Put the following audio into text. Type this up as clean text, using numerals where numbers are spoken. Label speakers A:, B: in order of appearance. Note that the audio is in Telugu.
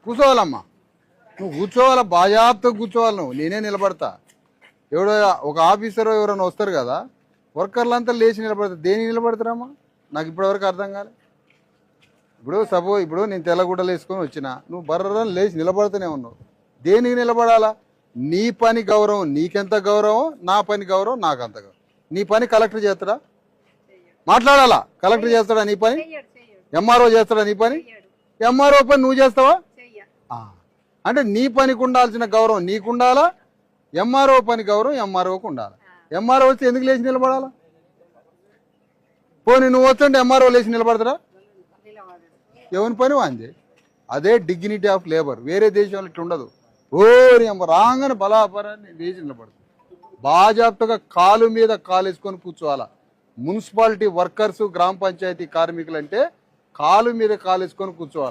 A: కూర్చోవాలమ్మా, నువ్వు కూర్చోవాలా, బాజాప్తో కూర్చోవాలి. నువ్వు నేనే నిలబడతా. ఎవడో ఒక ఆఫీసర్ ఎవరైనా వస్తారు కదా, వర్కర్లంతా లేచి నిలబడతారు. దేనికి నిలబడతారమ్మా? నాకు ఇప్పటివరకు అర్థం కాలే. ఇప్పుడు నేను తెల్లగుడ్డలు వేసుకొని వచ్చిన, నువ్వు బర్రని లేచి నిలబడుతూనే ఉన్నావు. దేనికి నిలబడాలా? నీ పని గౌరవం నీకెంత గౌరవం, నా పని గౌరవం నాకంత గౌరవం. నీ పని కలెక్టర్ చేస్తాడా? మాట్లాడాలా? కలెక్టర్ చేస్తాడా నీ పని? ఎంఆర్ఓ చేస్తాడా నీ పని? ఎంఆర్ఓ పని నువ్వు చేస్తావా? అంటే నీ పనికి ఉండాల్సిన గౌరవం నీకుండాలా, ఎంఆర్ఓ పని గౌరవం ఎంఆర్ఓకి ఉండాలి. ఎంఆర్ఓ వచ్చి ఎందుకు లేచి నిలబడాలా? పోనీ నువ్వు వస్తుంటే ఎంఆర్ఓ లేచి నిలబడతారా? ఎవరి పని వాంది. అదే డిగ్నిటీ ఆఫ్ లేబర్. వేరే దేశంలో ఇట్లా ఉండదు. ఓరి రాగానే బలాపరాన్ని లేచి నిలబడతారు. బాజాప్తగా కాలు మీద కాలు వేసుకొని కూర్చోవాలా. మున్సిపాలిటీ వర్కర్స్, గ్రామ పంచాయతీ కార్మికులు అంటే కాలు మీద కాలు వేసుకొని కూర్చోవాలి.